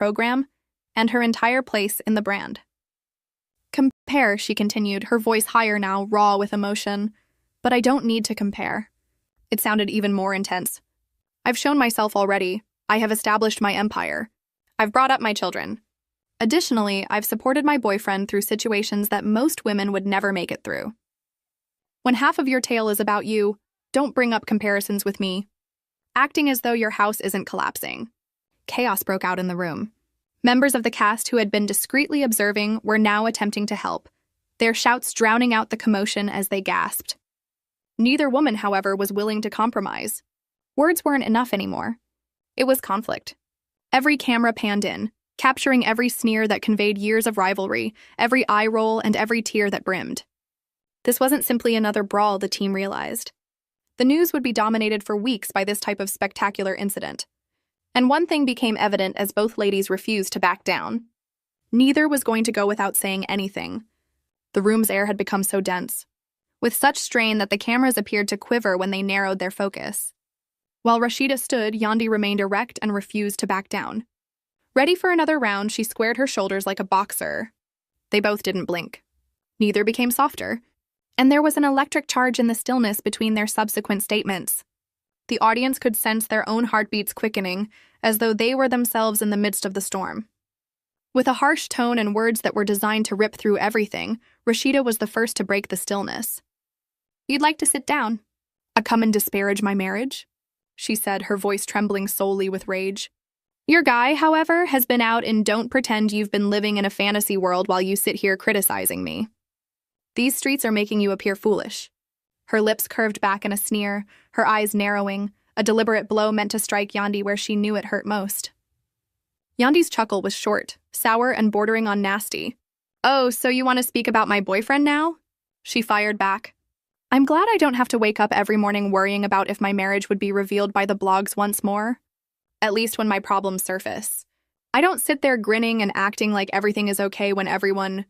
program and her entire place in the brand. Compare, she continued, her voice higher now, raw with emotion. But I don't need to compare. It sounded even more intense. I've shown myself already. I have established my empire. I've brought up my children. Additionally, I've supported my boyfriend through situations that most women would never make it through. When half of your tale is about you, don't bring up comparisons with me. Acting as though your house isn't collapsing. Chaos broke out in the room. Members of the cast who had been discreetly observing were now attempting to help, their shouts drowning out the commotion as they gasped. Neither woman, however, was willing to compromise. Words weren't enough anymore. It was conflict. Every camera panned in, capturing every sneer that conveyed years of rivalry, every eye roll, and every tear that brimmed. This wasn't simply another brawl, the team realized. The news would be dominated for weeks by this type of spectacular incident. And one thing became evident as both ladies refused to back down. Neither was going to go without saying anything. The room's air had become so dense, with such strain that the cameras appeared to quiver when they narrowed their focus. While Rasheeda stood, Yandy remained erect and refused to back down. Ready for another round, she squared her shoulders like a boxer. They both didn't blink. Neither became softer, and there was an electric charge in the stillness between their subsequent statements. The audience could sense their own heartbeats quickening, as though they were themselves in the midst of the storm. With a harsh tone and words that were designed to rip through everything, Rasheeda was the first to break the stillness. "You'd like to sit down? Come and disparage my marriage?" she said, her voice trembling solely with rage. "Your guy, however, has been out, and don't pretend you've been living in a fantasy world while you sit here criticizing me. These streets are making you appear foolish." Her lips curved back in a sneer, her eyes narrowing, a deliberate blow meant to strike Yandy where she knew it hurt most. Yandy's chuckle was short, sour, and bordering on nasty. "Oh, so you want to speak about my boyfriend now?" she fired back. "I'm glad I don't have to wake up every morning worrying about if my marriage would be revealed by the blogs once more. At least when my problems surface. I don't sit there grinning and acting like everything is okay when everyone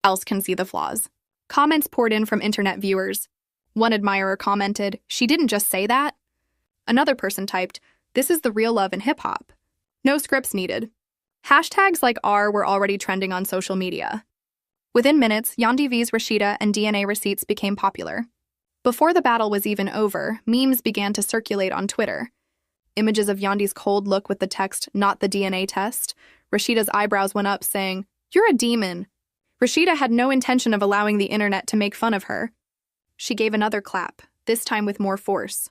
else can see the flaws." Comments poured in from internet viewers. One admirer commented, "She didn't just say that." Another person typed, "This is the real love in hip-hop. No scripts needed." Hashtags like R were already trending on social media. Within minutes, Yandy vs. Rasheeda and DNA receipts became popular. Before the battle was even over, memes began to circulate on Twitter. Images of Yandy's cold look with the text, "Not the DNA test." Rasheeda's eyebrows went up, saying, "You're a demon." Rasheeda had no intention of allowing the internet to make fun of her. She gave another clap, this time with more force.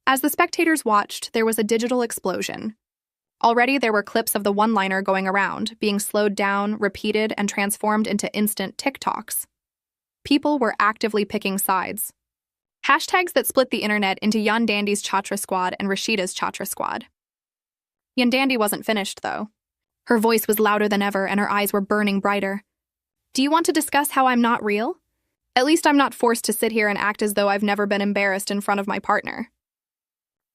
As the spectators watched, there was a digital explosion. Already there were clips of the one-liner going around, being slowed down, repeated, and transformed into instant TikToks. People were actively picking sides. Hashtags that split the internet into Yandandy's Chatra Squad and Rasheeda's Chatra Squad. Yandandy wasn't finished, though. Her voice was louder than ever, and her eyes were burning brighter. "Do you want to discuss how I'm not real? At least I'm not forced to sit here and act as though I've never been embarrassed in front of my partner.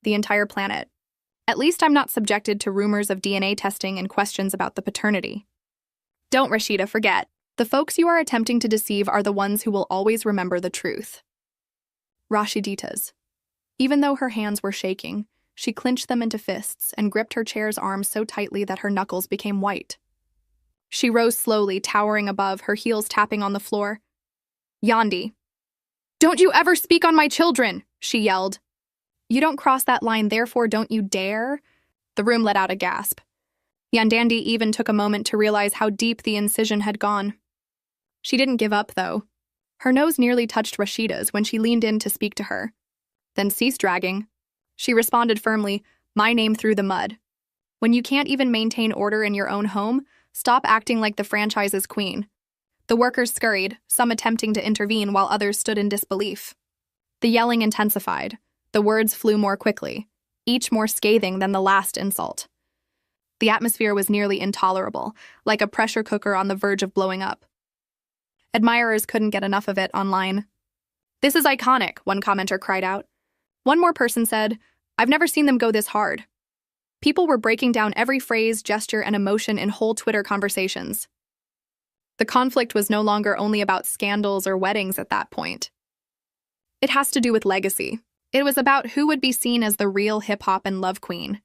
The entire planet. At least I'm not subjected to rumors of DNA testing and questions about the paternity. Don't, Rasheeda, forget. The folks you are attempting to deceive are the ones who will always remember the truth." Rasheeda's. Even though her hands were shaking, she clenched them into fists and gripped her chair's arms so tightly that her knuckles became white. She rose slowly, towering above, her heels tapping on the floor. "Yandy, don't you ever speak on my children!" she yelled. "You don't cross that line, therefore don't you dare?" The room let out a gasp. Yandandy even took a moment to realize how deep the incision had gone. She didn't give up, though. Her nose nearly touched Rasheeda's when she leaned in to speak to her. "Then cease dragging." She responded firmly, "My name through the mud. When you can't even maintain order in your own home, stop acting like the franchise's queen." The workers scurried, some attempting to intervene while others stood in disbelief. The yelling intensified. The words flew more quickly, each more scathing than the last insult. The atmosphere was nearly intolerable, like a pressure cooker on the verge of blowing up. Admirers couldn't get enough of it online. "This is iconic," one commenter cried out. One more person said, "I've never seen them go this hard." People were breaking down every phrase, gesture, and emotion in whole Twitter conversations. The conflict was no longer only about scandals or weddings at that point. It has to do with legacy. It was about who would be seen as the real hip-hop and love queen.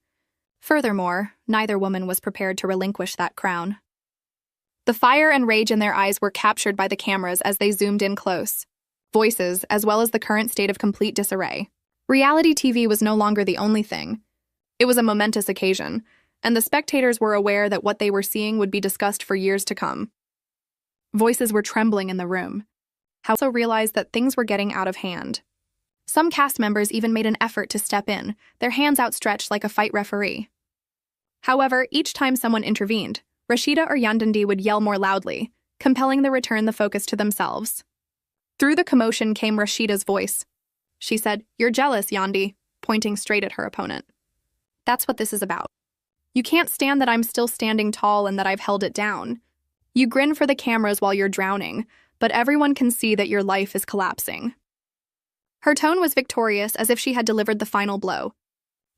Furthermore, neither woman was prepared to relinquish that crown. The fire and rage in their eyes were captured by the cameras as they zoomed in close. Voices, as well as the current state of complete disarray. Reality TV was no longer the only thing. It was a momentous occasion, and the spectators were aware that what they were seeing would be discussed for years to come. Voices were trembling in the room. They also realized that things were getting out of hand. Some cast members even made an effort to step in, their hands outstretched like a fight referee. However, each time someone intervened, Rasheeda or Yandy would yell more loudly, compelling the return the focus to themselves. Through the commotion came Rasheeda's voice. She said, "You're jealous, Yandy," pointing straight at her opponent. "That's what this is about. You can't stand that I'm still standing tall and that I've held it down. You grin for the cameras while you're drowning, but everyone can see that your life is collapsing." Her tone was victorious, as if she had delivered the final blow.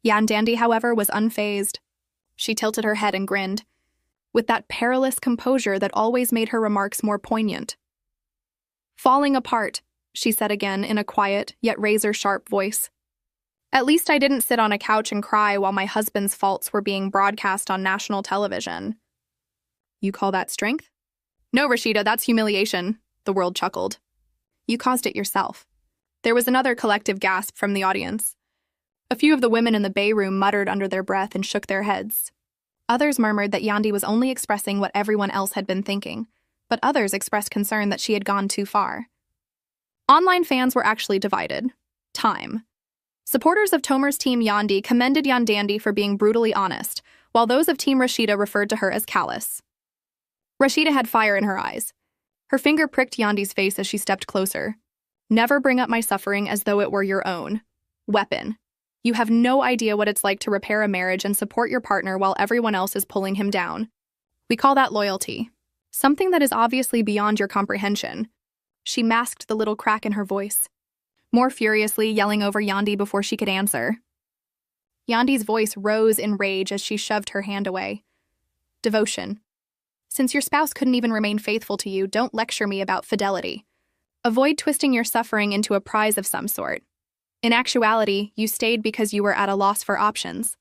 Yandy, however, was unfazed. She tilted her head and grinned, with that perilous composure that always made her remarks more poignant. "Falling apart," she said again in a quiet yet razor-sharp voice. "At least I didn't sit on a couch and cry while my husband's faults were being broadcast on national television." "You call that strength?" "No, Rasheeda, that's humiliation," the world chuckled. "You caused it yourself." There was another collective gasp from the audience. A few of the women in the bay room muttered under their breath and shook their heads. Others murmured that Yandy was only expressing what everyone else had been thinking, but others expressed concern that she had gone too far. Online fans were actually divided. Time. Supporters of Tomer's team Yandy commended Yandy for being brutally honest, while those of Team Rasheeda referred to her as callous. Rasheeda had fire in her eyes. Her finger pricked Yandy's face as she stepped closer. "Never bring up my suffering as though it were your own. Weapon. You have no idea what it's like to repair a marriage and support your partner while everyone else is pulling him down. We call that loyalty. Something that is obviously beyond your comprehension." She masked the little crack in her voice, more furiously yelling over Yandy before she could answer. Yandy's voice rose in rage as she shoved her hand away. "Devotion. Since your spouse couldn't even remain faithful to you, don't lecture me about fidelity. Avoid twisting your suffering into a prize of some sort. In actuality, you stayed because you were at a loss for options.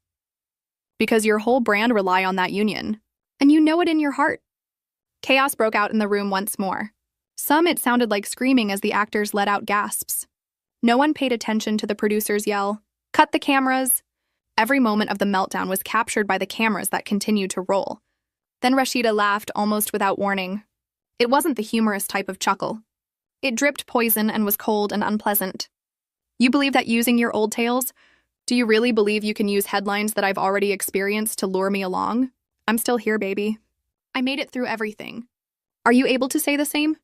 Because your whole brand rely on that union. And you know it in your heart." Chaos broke out in the room once more. Some it sounded like screaming as the actors let out gasps. No one paid attention to the producer's yell, "Cut the cameras!" Every moment of the meltdown was captured by the cameras that continued to roll. Then Rasheeda laughed almost without warning. It wasn't the humorous type of chuckle. It dripped poison and was cold and unpleasant. "You believe that using your old tales? Do you really believe you can use headlines that I've already experienced to lure me along? I'm still here, baby. I made it through everything. Are you able to say the same?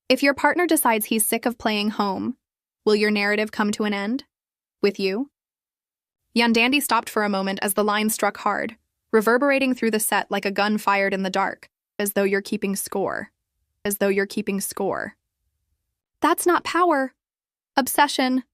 If your partner decides he's sick of playing home, will your narrative come to an end? With you?" Yandy stopped for a moment as the line struck hard, reverberating through the set like a gun fired in the dark, as though you're keeping score. As though you're keeping score. "That's not power. Obsession."